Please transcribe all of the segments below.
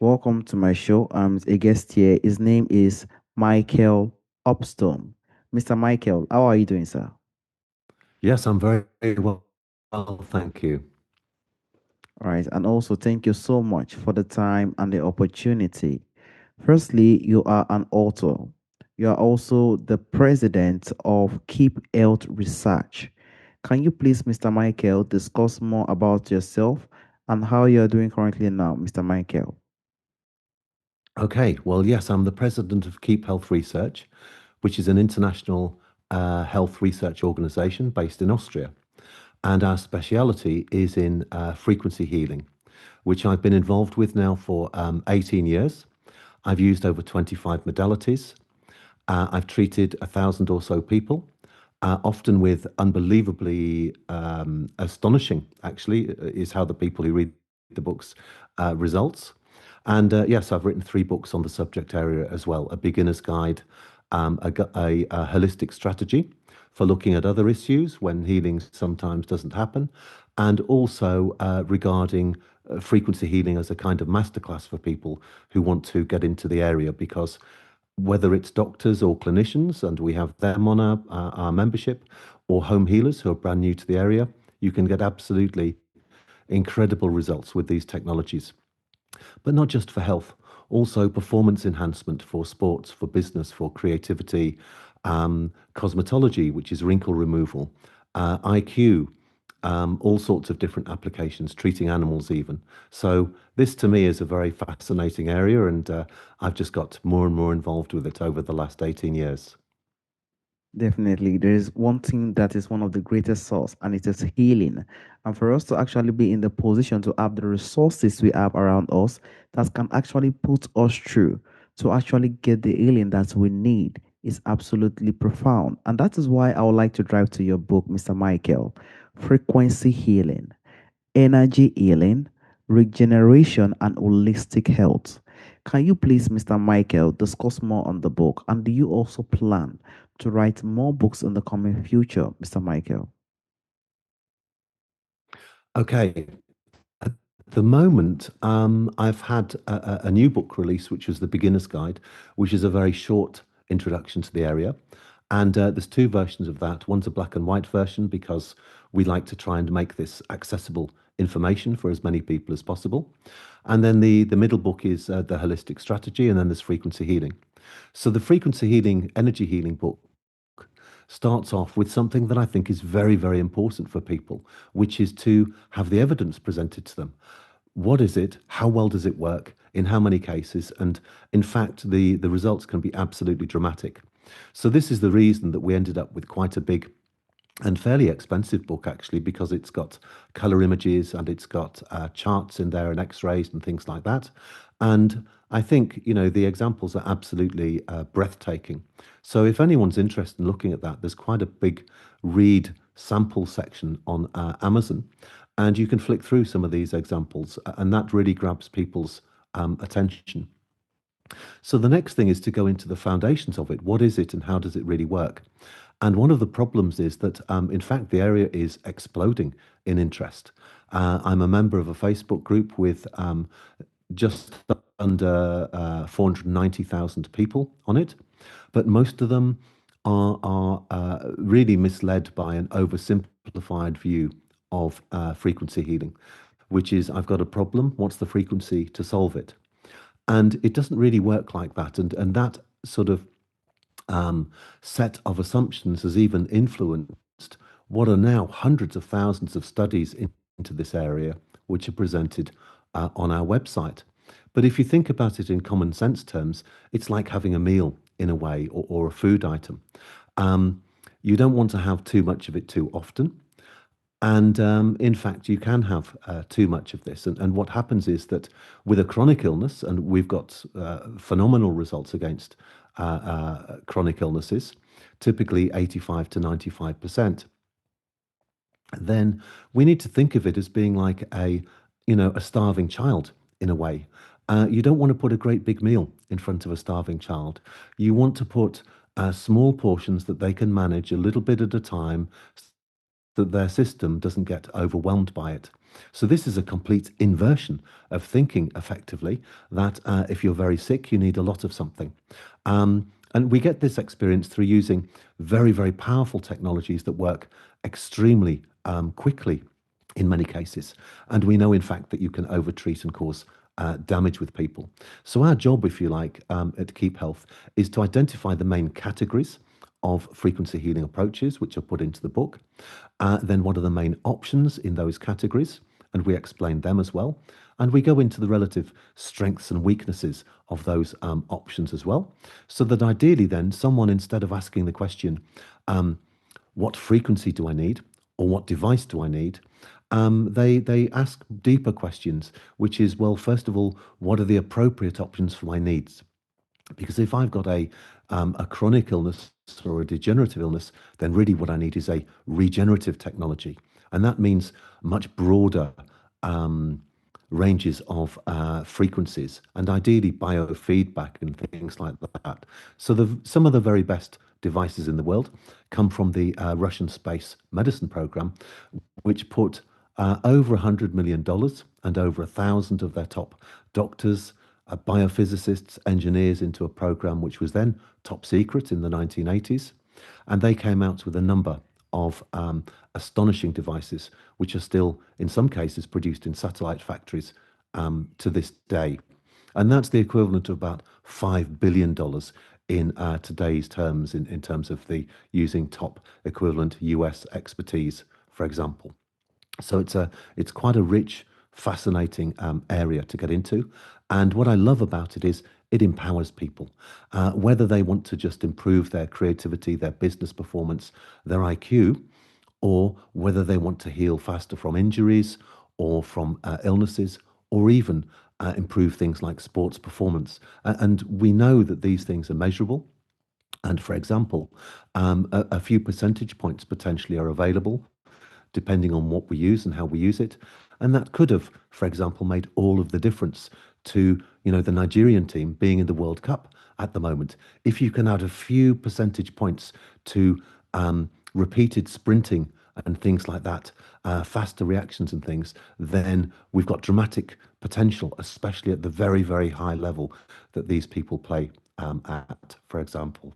Welcome to my show. I'm a guest here. His name is Michael Upstone. Mr. Michael, how are you doing, sir? Yes, I'm very well, thank you. All right. And also, thank you so much for the time and the opportunity. Firstly, you are an author. You are also the president of Keep Health Research. Can you please, Mr. Michael, discuss more about yourself and how you are doing currently now, Mr. Michael? Okay, well, yes, I'm the president of Keep Health Research, which is an international health research organization based in Austria. And our speciality is in frequency healing, which I've been involved with now for 18 years. I've used over 25 modalities. I've treated 1,000 or so people, often with unbelievably astonishing, actually, is how the people who read the books results. And yes, I've written three books on the subject area as well: a beginner's guide, a holistic strategy for looking at other issues when healing sometimes doesn't happen, and also regarding frequency healing as a kind of masterclass for people who want to get into the area, because whether it's doctors or clinicians, and we have them on our membership, or home healers who are brand new to the area, you can get absolutely incredible results with these technologies. But not just for health, also performance enhancement for sports, for business, for creativity, cosmetology, which is wrinkle removal, IQ, all sorts of different applications, treating animals even. So this to me is a very fascinating area, and I've just got more and more involved with it over the last 18 years. Definitely, there is one thing that is one of the greatest source, and it is healing. And for us to actually be in the position to have the resources we have around us that can actually put us through to actually get the healing that we need is absolutely profound. And that is why I would like to drive to your book, Mr. Michael, Frequency Healing, Energy Healing, Regeneration, and Holistic Health. Can you please, Mr. Michael, discuss more on the book? And do you also plan to write more books in the coming future, Mr. Michael? Okay. At the moment, I've had a new book release, which was The Beginner's Guide, which is a very short introduction to the area. And there's two versions of that. One's a black and white version because we like to try and make this accessible information for as many people as possible. And then the middle book is the holistic strategy, and then there's frequency healing. So the frequency healing, energy healing book starts off with something that I think is very, very important for people, which is to have the evidence presented to them. What is it? How well does it work? In how many cases? And in fact, the results can be absolutely dramatic. So this is the reason that we ended up with quite a big and fairly expensive book, actually, because it's got color images and it's got charts in there and x-rays and things like that. And I think, the examples are absolutely breathtaking. So if anyone's interested in looking at that, there's quite a big read sample section on Amazon, and you can flick through some of these examples, and that really grabs people's attention. So the next thing is to go into the foundations of it. What is it and how does it really work? And one of the problems is that, in fact, the area is exploding in interest. I'm a member of a Facebook group with just under 490,000 people on it, but most of them are really misled by an oversimplified view of frequency healing, which is I've got a problem, what's the frequency to solve it? And it doesn't really work like that. And that sort of set of assumptions has even influenced what are now hundreds of thousands of studies into this area, which are presented on our website. But if you think about it in common sense terms, it's like having a meal in a way, or a food item. Um, you don't want to have too much of it too often. And in fact, you can have too much of this. And what happens is that with a chronic illness, and we've got phenomenal results against chronic illnesses, typically 85 to 95%, then we need to think of it as being like a starving child in a way. You don't want to put a great big meal in front of a starving child. You want to put small portions that they can manage a little bit at a time, that their system doesn't get overwhelmed by it. So this is a complete inversion of thinking effectively that if you're very sick, you need a lot of something. And we get this experience through using very, very powerful technologies that work extremely quickly in many cases. And we know, in fact, that you can overtreat and cause damage with people. So, our job, if you like, at Keep Health is to identify the main categories of frequency healing approaches, which are put into the book. Then, what are the main options in those categories? And we explain them as well. And we go into the relative strengths and weaknesses of those options as well. So that ideally, then, someone, instead of asking the question, what frequency do I need or what device do I need? They ask deeper questions, which is, well, first of all, what are the appropriate options for my needs? Because if I've got a chronic illness or a degenerative illness, then really what I need is a regenerative technology, and that means much broader um, ranges of frequencies, and ideally biofeedback and things like that. So some of the very best devices in the world come from the Russian space medicine program, which put over $100 million and over 1,000 of their top doctors, biophysicists, engineers into a program which was then top secret in the 1980s. And they came out with a number of astonishing devices, which are still, in some cases, produced in satellite factories to this day. And that's the equivalent of about $5 billion in today's terms, in terms of the using top equivalent US expertise, for example. So it's quite a rich, fascinating area to get into. And what I love about it is it empowers people, whether they want to just improve their creativity, their business performance, their IQ, or whether they want to heal faster from injuries or from illnesses, or even improve things like sports performance. And we know that these things are measurable. And for example, a few percentage points potentially are available depending on what we use and how we use it. And that could have, for example, made all of the difference to, the Nigerian team being in the World Cup at the moment. If you can add a few percentage points to repeated sprinting and things like that, faster reactions and things, then we've got dramatic potential, especially at the very, very high level that these people play at, for example.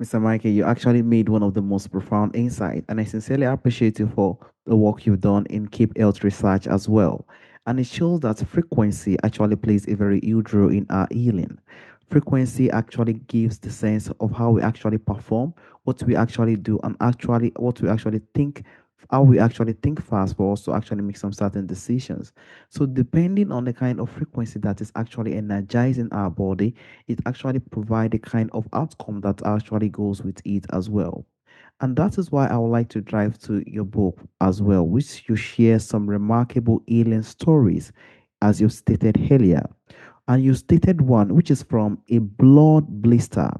Mr. Michael, you actually made one of the most profound insights, and I sincerely appreciate you for the work you've done in Keep Health research as well. And it shows that frequency actually plays a very huge role in our healing. Frequency actually gives the sense of how we actually perform, what we actually do, and actually what we actually think, how we actually think fast, but also actually make some certain decisions. So, depending on the kind of frequency that is actually energizing our body, it actually provide a kind of outcome that actually goes with it as well. And that is why I would like to drive to your book as well, which you share some remarkable healing stories, as you stated earlier. And you stated one which is from a blood blister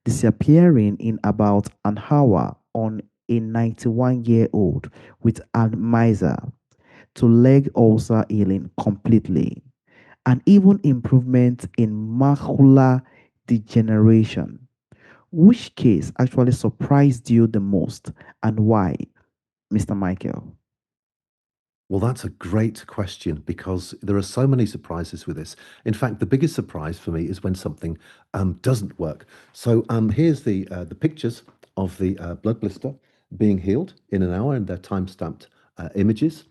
disappearing in about an hour on a 91-year-old with Alzheimer's to leg ulcer healing completely, and even improvement in macular degeneration. Which case actually surprised you the most and why, Mr. Michael? Well, that's a great question because there are so many surprises with this. In fact, the biggest surprise for me is when something doesn't work. So here's the pictures of the blood blister being healed in an hour, and they're time-stamped images.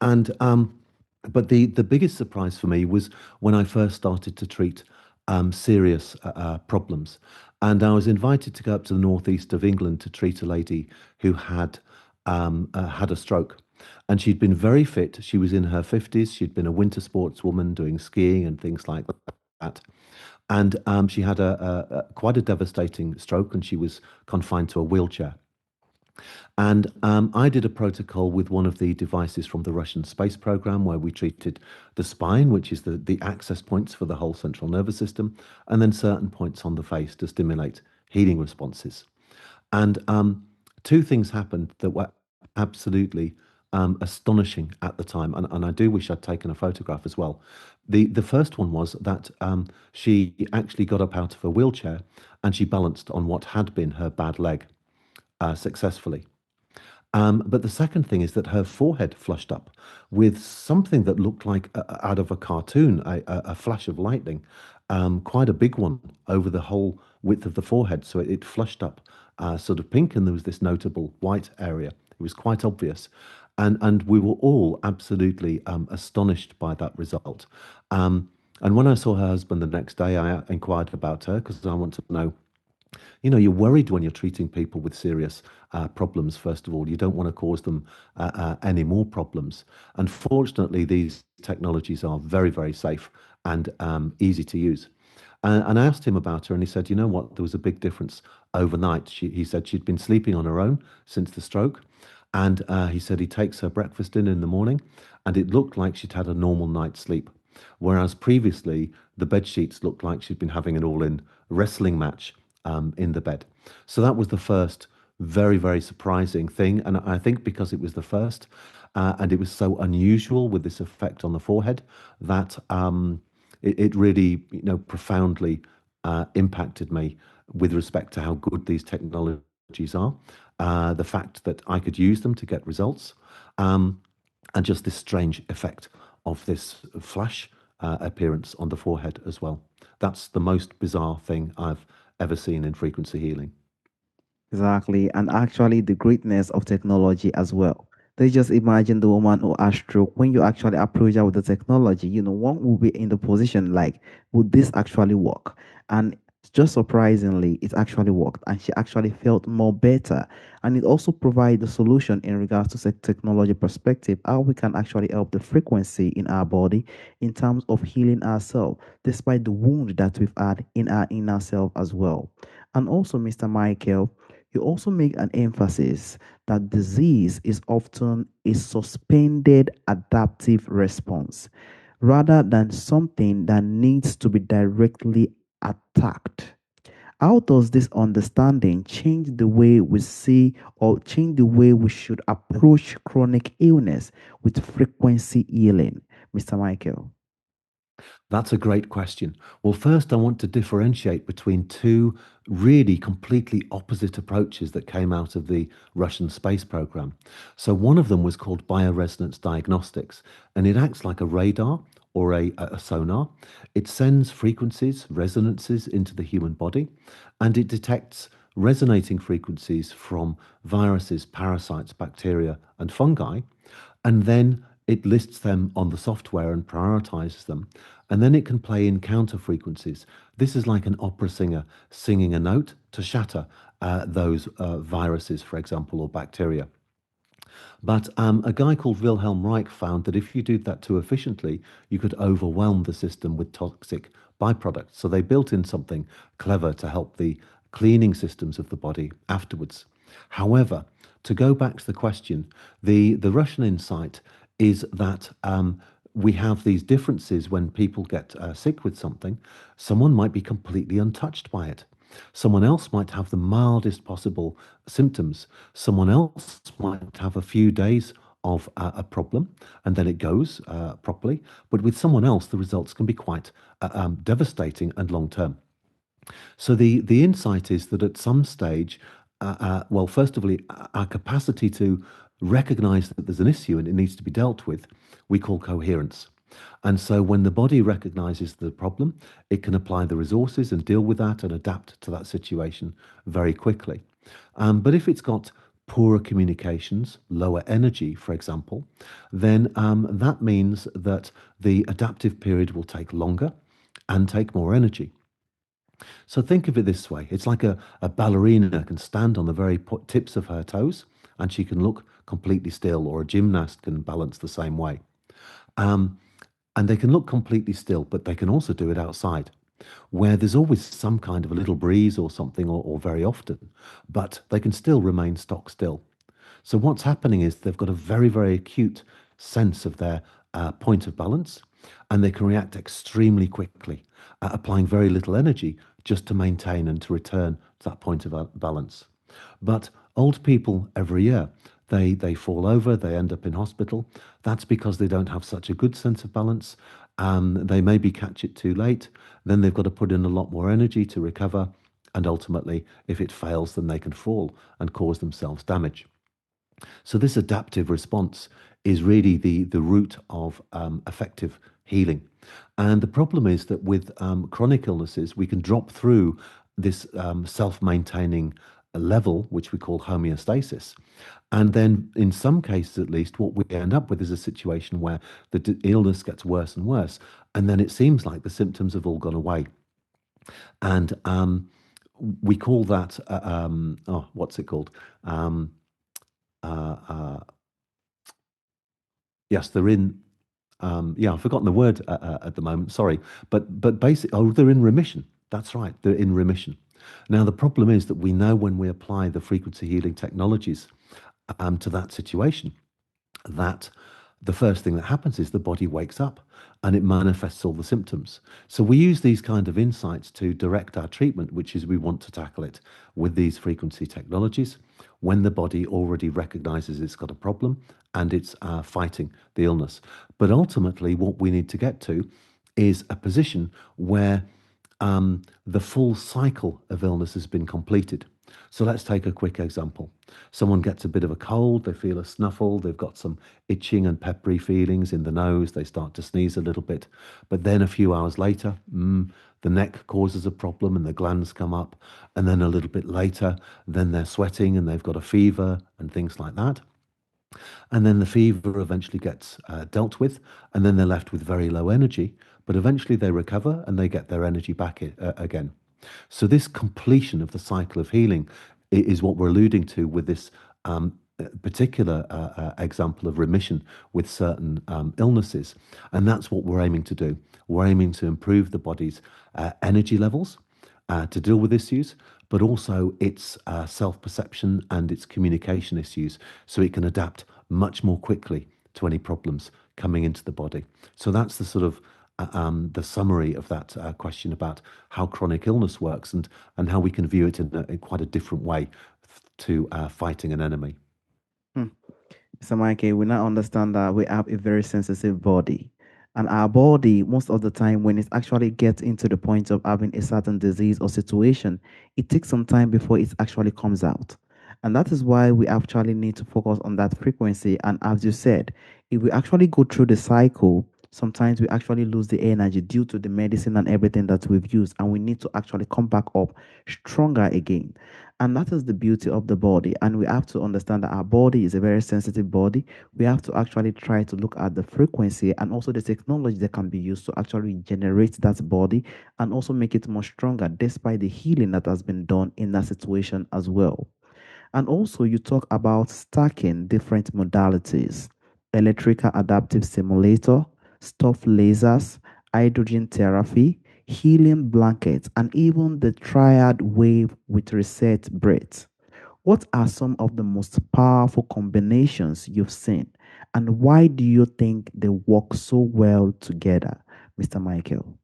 And but the biggest surprise for me was when I first started to treat serious problems, and I was invited to go up to the northeast of England to treat a lady who had a stroke, and she'd been very fit. She was in her 50s. She'd been a winter sports woman doing skiing and things like that. And she had a quite a devastating stroke, and she was confined to a wheelchair. And I did a protocol with one of the devices from the Russian space program where we treated the spine, which is the access points for the whole central nervous system, and then certain points on the face to stimulate healing responses. And two things happened that were absolutely astonishing at the time. And I do wish I'd taken a photograph as well. The first one was that she actually got up out of her wheelchair and she balanced on what had been her bad leg successfully. But the second thing is that her forehead flushed up with something that looked like out of a cartoon, a flash of lightning, quite a big one over the whole width of the forehead. So it flushed up sort of pink, and there was this notable white area. It was quite obvious. And we were all absolutely astonished by that result. Um, and when I saw her husband the next day, I inquired about her because I want to know, you're worried when you're treating people with serious problems. First of all, you don't want to cause them any more problems. And fortunately, these technologies are very, very safe and easy to use. And I asked him about her, and he said, you know what, there was a big difference overnight. He said she'd been sleeping on her own since the stroke. And he said he takes her breakfast in the morning, and it looked like she'd had a normal night's sleep. Whereas previously, the bed sheets looked like she'd been having an all in wrestling match in the bed. So that was the first very, very surprising thing. And I think because it was the first and it was so unusual with this effect on the forehead that it really, profoundly impacted me with respect to how good these technologies are, the fact that I could use them to get results, um, and just this strange effect of this flash appearance on the forehead as well. That's the most bizarre thing I've ever seen in frequency healing. Exactly, and actually the greatness of technology as well. Let's just imagine the woman who has stroke. When you actually approach her with the technology, one will be in the position like, would this actually work? And just surprisingly, it actually worked, and she actually felt more better. And it also provides the solution in regards to technology perspective, how we can actually help the frequency in our body in terms of healing ourselves, despite the wound that we've had in our inner self as well. And also, Mr. Michael, you also make an emphasis that disease is often a suspended adaptive response rather than something that needs to be directly attacked. How does this understanding change the way we see or change the way we should approach chronic illness with frequency healing, Mr. Michael? That's a great question. Well, first, I want to differentiate between two really completely opposite approaches that came out of the Russian space program. So, one of them was called bioresonance diagnostics, and it acts like a radar or a sonar. It sends frequencies, resonances into the human body, and it detects resonating frequencies from viruses, parasites, bacteria, and fungi. And then it lists them on the software and prioritizes them. And then it can play in counter frequencies. This is like an opera singer singing a note to shatter those viruses, for example, or bacteria. But a guy called Wilhelm Reich found that if you did that too efficiently, you could overwhelm the system with toxic byproducts. So they built in something clever to help the cleaning systems of the body afterwards. However, to go back to the question, the Russian insight is that we have these differences when people get sick with something. Someone might be completely untouched by it. Someone else might have the mildest possible symptoms. Someone else might have a few days of a problem and then it goes properly. But with someone else, the results can be quite devastating and long term. So the insight is that at some stage, well, first of all, our capacity to recognize that there's an issue and it needs to be dealt with, we call coherence. And so when the body recognizes the problem, it can apply the resources and deal with that and adapt to that situation very quickly. But if it's got poorer communications, lower energy, for example, then that means that the adaptive period will take longer and take more energy. So think of it this way. It's like a ballerina can stand on the very tips of her toes and she can look completely still, or a gymnast can balance the same way. Um, and they can look completely still, but they can also do it outside, where there's always some kind of a little breeze or something, or very often, but they can still remain stock still. So what's happening is they've got a very, very acute sense of their point of balance, and they can react extremely quickly, applying very little energy just to maintain and to return to that point of balance. But old people every year, they fall over, they end up in hospital. That's because they don't have such a good sense of balance. They maybe catch it too late. Then they've got to put in a lot more energy to recover. And ultimately, if it fails, then they can fall and cause themselves damage. So this adaptive response is really the root of effective healing. And the problem is that with chronic illnesses, we can drop through this self-maintaining level, which we call homeostasis. And then, in some cases at least, what we end up with is a situation where the illness gets worse and worse. And then it seems like the symptoms have all gone away. And we call that, oh, what's it called? Um, uh, uh, yes, they're in. Yeah, I've forgotten the word at the moment. Sorry, but basically, oh, they're in remission. That's right, they're in remission. Now the problem is that we know when we apply the frequency healing technologies to that situation, that the first thing that happens is the body wakes up and it manifests all the symptoms. So we use these kind of insights to direct our treatment, which is we want to tackle it with these frequency technologies when the body already recognizes it's got a problem and it's fighting the illness. But ultimately, what we need to get to is a position where the full cycle of illness has been completed. So let's take a quick example. Someone gets a bit of a cold, they feel a snuffle, they've got some itching and peppery feelings in the nose, they start to sneeze a little bit. But then a few hours later, the neck causes a problem and the glands come up. And then a little bit later, then they're sweating and they've got a fever and things like that. And then the fever eventually gets dealt with, and then they're left with very low energy. But eventually they recover and they get their energy back again. So, this completion of the cycle of healing is what we're alluding to with this particular example of remission with certain illnesses. And that's what we're aiming to do. We're aiming to improve the body's energy levels to deal with issues, but also its self perception and its communication issues so it can adapt much more quickly to any problems coming into the body. So, that's the sort of the summary of that question about how chronic illness works and how we can view it in quite a different way to fighting an enemy. Hmm. Mr. Mikey, we now understand that we have a very sensitive body. And our body, most of the time, when it actually gets into the point of having a certain disease or situation, it takes some time before it actually comes out. And that is why we actually need to focus on that frequency. And as you said, if we actually go through the cycle, sometimes we actually lose the energy due to the medicine and everything that we've used. And we need to actually come back up stronger again. And that is the beauty of the body. And we have to understand that our body is a very sensitive body. We have to actually try to look at the frequency and also the technology that can be used to actually generate that body and also make it more stronger despite the healing that has been done in that situation as well. And also, you talk about stacking different modalities: electrical adaptive stimulator, stuff lasers, hydrogen therapy, helium blankets, and even the triad wave with reset breath. What are some of the most powerful combinations you've seen, and why do you think they work so well together, Mr. Michael?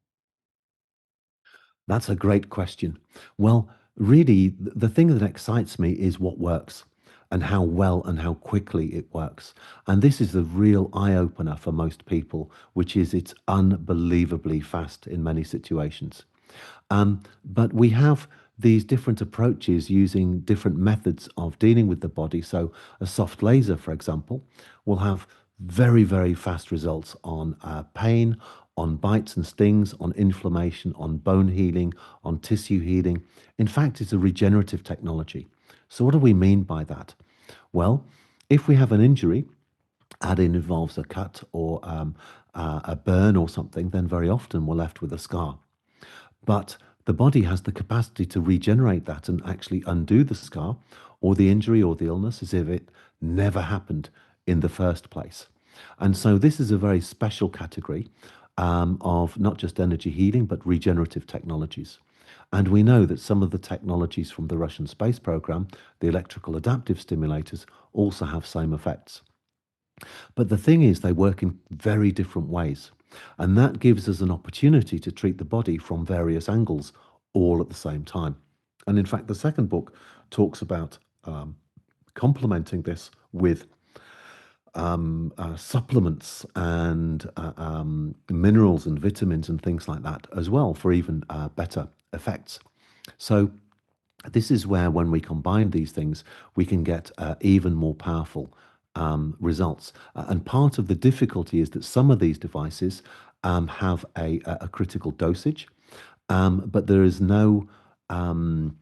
That's a great question. Well, really, the thing that excites me is what works and how well and how quickly it works. And this is the real eye opener for most people, which is it's unbelievably fast in many situations. But we have these different approaches using different methods of dealing with the body. So, a soft laser, for example, will have very, very fast results on pain, on bites and stings, on inflammation, on bone healing, on tissue healing. In fact, it's a regenerative technology. So, what do we mean by that? Well, if we have an injury and it involves a cut or a burn or something, then very often we're left with a scar. But the body has the capacity to regenerate that and actually undo the scar or the injury or the illness as if it never happened in the first place. And so this is a very special category of not just energy healing, but regenerative technologies. And we know that some of the technologies from the Russian space program, the electrical adaptive stimulators, also have same effects. But the thing is, they work in very different ways. And that gives us an opportunity to treat the body from various angles all at the same time. And in fact, the second book talks about complementing this with supplements and minerals and vitamins and things like that as well for even better effects. So This is where, when we combine these things, we can get even more powerful results. And part of the difficulty is that some of these devices have a critical dosage, but there is no um,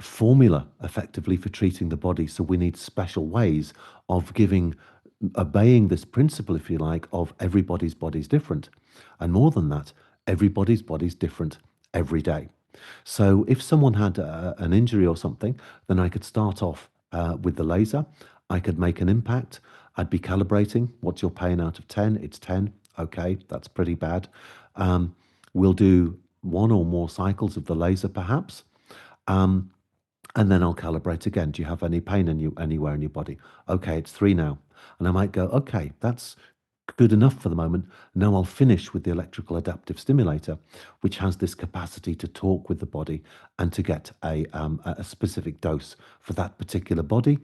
formula effectively for treating the body. So we need special ways of obeying this principle, if you like, of everybody's body's different. And more than that, everybody's body's different every day. So if someone had an injury or something, then I could start off with the laser. I could make an impact. I'd be calibrating. What's your pain out of 10? It's 10. Okay, that's pretty bad. Um, we'll do one or more cycles of the laser, perhaps. Um, and then I'll calibrate again. Do you have any pain anywhere in your body? Okay, it's 3 now. And I might go, okay, that's good enough for the moment. Now I'll finish with the electrical adaptive stimulator, which has this capacity to talk with the body and to get a specific dose for that particular body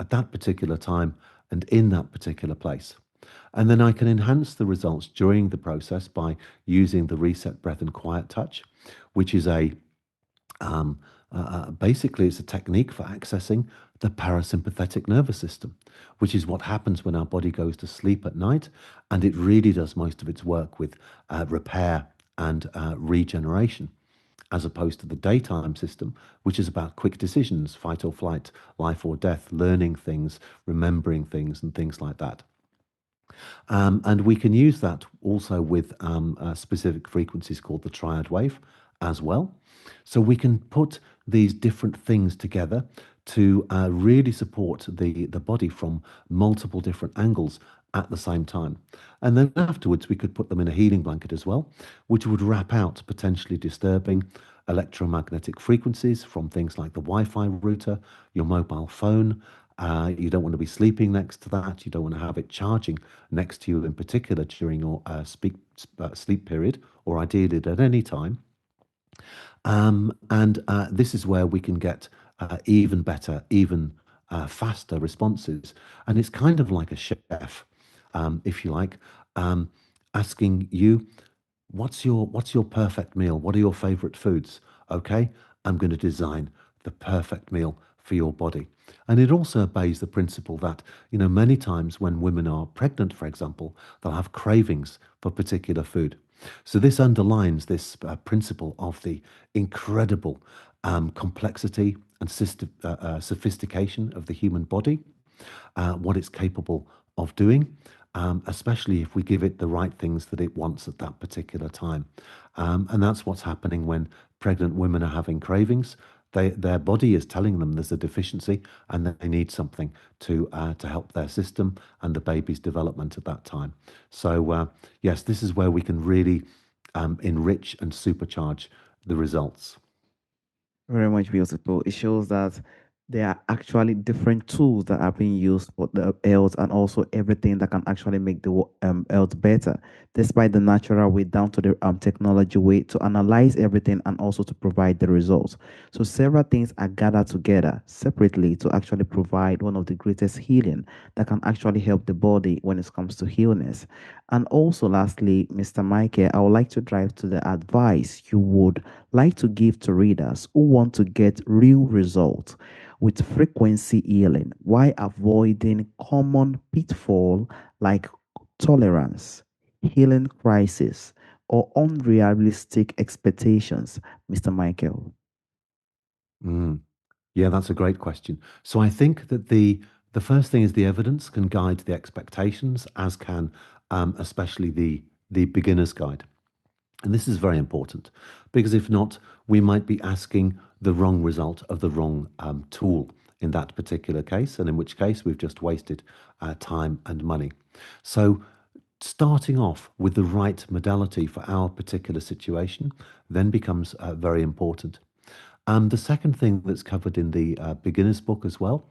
at that particular time and in that particular place. And then I can enhance the results during the process by using the reset breath and quiet touch, which is um, basically, it's a technique for accessing the parasympathetic nervous system, which is what happens when our body goes to sleep at night. And it really does most of its work with repair and regeneration, as opposed to the daytime system, which is about quick decisions, fight or flight, life or death, learning things, remembering things, and things like that. And we can use that also with specific frequencies called the triad wave as well. So we can put these different things together to really support the body from multiple different angles at the same time. And then afterwards, we could put them in a healing blanket as well, which would wrap out potentially disturbing electromagnetic frequencies from things like the Wi-Fi router, your mobile phone. You don't want to be sleeping next to that. You don't want to have it charging next to you in particular during your sleep period, or ideally at any time. And this is where we can get even better, even faster responses. And it's kind of like a chef, if you like, um, asking you, what's your perfect meal? What are your favorite foods? Okay, I'm going to design the perfect meal for your body. And it also obeys the principle that, many times when women are pregnant, for example, they'll have cravings for particular food. So this underlines this principle of the incredible complexity and sophistication of the human body, what it's capable of doing, especially if we give it the right things that it wants at that particular time. And that's what's happening when pregnant women are having cravings. Their body is telling them there's a deficiency and that they need something to help their system and the baby's development at that time. So, yes, this is where we can really enrich and supercharge the results. Very much beautiful. It shows that there are actually different tools that are being used for the health and also everything that can actually make the health better, despite the natural way down to the technology way to analyze everything and also to provide the results. So several things are gathered together separately to actually provide one of the greatest healing that can actually help the body when it comes to illness. And also, lastly, Mr. Michael, I would like to drive to the advice you would like to give to readers who want to get real results with frequency healing while avoiding common pitfall like tolerance, healing crisis, or unrealistic expectations, Mr. Michael. Mm. Yeah, that's a great question. So I think that the first thing is the evidence can guide the expectations, as can especially the beginner's guide. And this is very important because if not, we might be asking the wrong result of the wrong tool in that particular case, and in which case we've just wasted time and money. So starting off with the right modality for our particular situation then becomes very important. The second thing that's covered in the beginner's book as well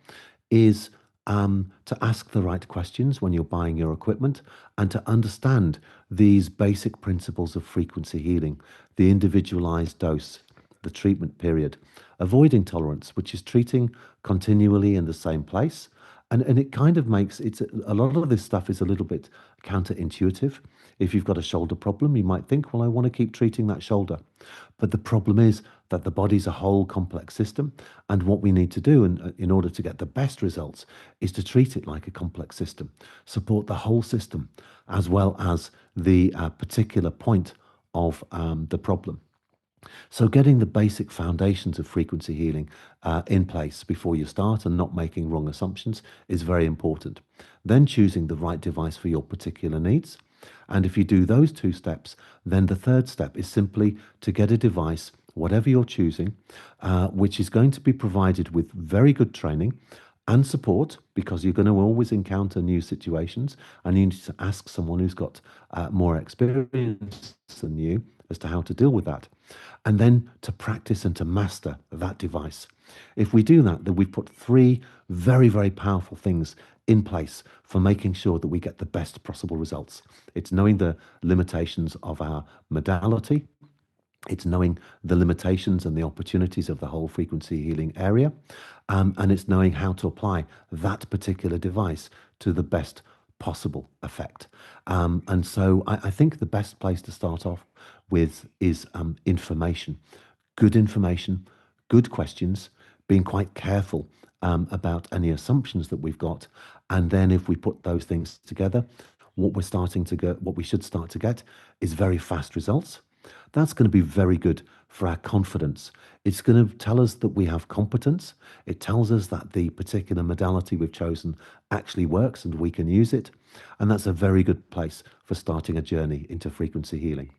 is to ask the right questions when you're buying your equipment and to understand these basic principles of frequency healing, the individualized dose, the treatment period, avoiding tolerance, which is treating continually in the same place. And it kind of makes a lot of this stuff is a little bit counterintuitive. If you've got a shoulder problem, you might think, well, I want to keep treating that shoulder. But the problem is that the body's a whole complex system. And what we need to do in order to get the best results is to treat it like a complex system, support the whole system as well as the particular point of the problem. So, getting the basic foundations of frequency healing in place before you start and not making wrong assumptions is very important. Then, choosing the right device for your particular needs. And if you do those two steps, then the third step is simply to get a device, whatever you're choosing, which is going to be provided with very good training and support, because you're going to always encounter new situations and you need to ask someone who's got more experience than you as to how to deal with that, and then to practice and to master that device. If we do that, then we've put three very, very powerful things in place for making sure that we get the best possible results. It's knowing the limitations of our modality, it's knowing the limitations and the opportunities of the whole frequency healing area, and it's knowing how to apply that particular device to the best possible effect. And so I think the best place to start off with is information, good questions, being quite careful about any assumptions that we've got. And then if we put those things together, what we should start to get is very fast results. That's going to be very good for our confidence. It's going to tell us that we have competence. It tells us that the particular modality we've chosen actually works and we can use it. And that's a very good place for starting a journey into frequency healing.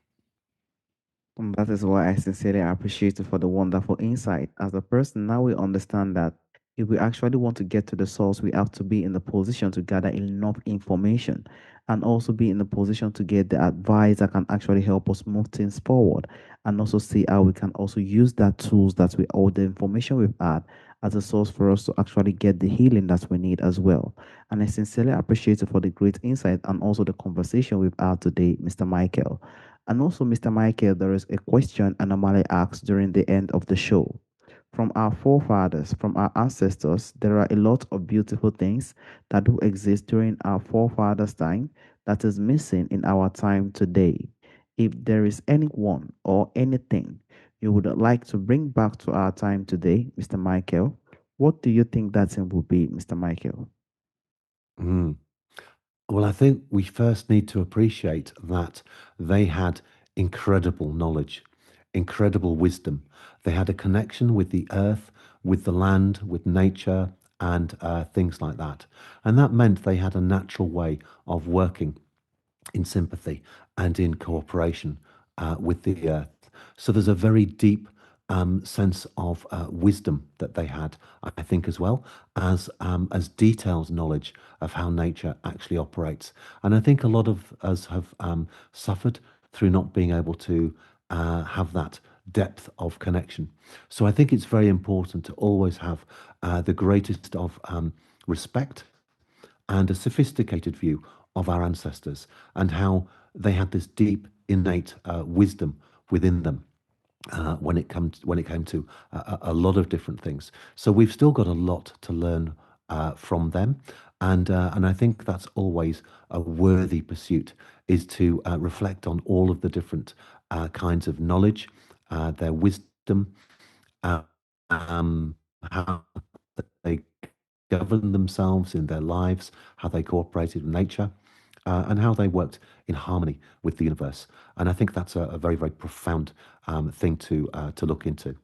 And that is why I sincerely appreciate you for the wonderful insight. As a person, now we understand that if we actually want to get to the source, we have to be in the position to gather enough information and also be in the position to get the advice that can actually help us move things forward and also see how we can also use that tools that we all the information we've had as a source for us to actually get the healing that we need as well. And I sincerely appreciate you for the great insight and also the conversation we've had today, Mr. Michael. And also, Mr. Michael, there is a question I normally ask during the end of the show. From our forefathers, from our ancestors, there are a lot of beautiful things that do exist during our forefathers' time that is missing in our time today. If there is anyone or anything you would like to bring back to our time today, Mr. Michael, what do you think that thing would be, Mr. Michael? Mm. Well, I think we first need to appreciate that they had incredible knowledge, incredible wisdom. They had a connection with the earth, with the land, with nature, and things like that. And that meant they had a natural way of working in sympathy and in cooperation with the earth. So there's a very deep sense of wisdom that they had, I think, as well as detailed knowledge of how nature actually operates. And I think a lot of us have suffered through not being able to have that depth of connection. So I think it's very important to always have the greatest of respect and a sophisticated view of our ancestors and how they had this deep innate wisdom within them when it came to a lot of different things. So we've still got a lot to learn from them, and I think that's always a worthy pursuit is to reflect on all of the different kinds of knowledge, their wisdom, uh, how they governed themselves in their lives, how they cooperated with nature, and how they worked in harmony with the universe. And I think that's a very, very profound thing to look into.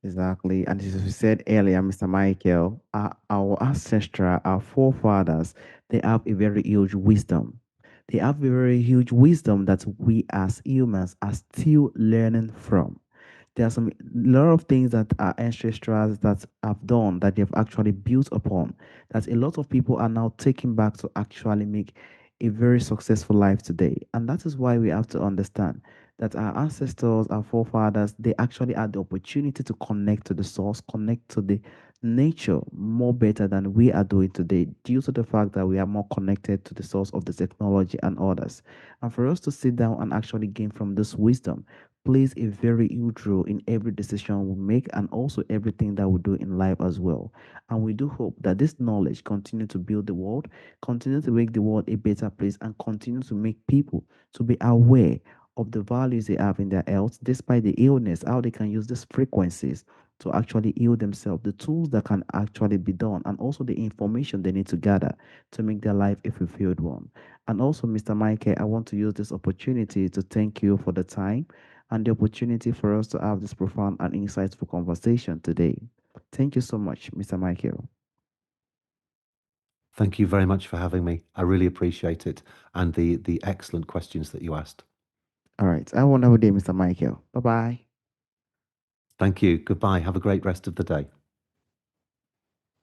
Exactly. And as you said earlier, Mr. Michael, our ancestral, our forefathers, they have a very huge wisdom. They have a very huge wisdom that we as humans are still learning from. There are some lot of things that our ancestors that have done that they've actually built upon that a lot of people are now taking back to actually make a very successful life today. And that is why we have to understand that our ancestors, our forefathers, they actually had the opportunity to connect to the source, connect to the nature more better than we are doing today, due to the fact that we are more connected to the source of the technology and others. And for us to sit down and actually gain from this wisdom plays a very huge role in every decision we make and also everything that we do in life as well. And we do hope that this knowledge continue to build the world, continue to make the world a better place, and continue to make people to be aware of the values they have in their health, despite the illness, how they can use these frequencies to actually heal themselves, the tools that can actually be done, and also the information they need to gather to make their life a fulfilled one. And also, Mr. Michael, I want to use this opportunity to thank you for the time and the opportunity for us to have this profound and insightful conversation today. Thank you so much, Mr. Michael. Thank you very much for having me. I really appreciate it and the excellent questions that you asked. All right. Have a wonderful day, Mr. Michael. Bye bye. Thank you. Goodbye. Have a great rest of the day.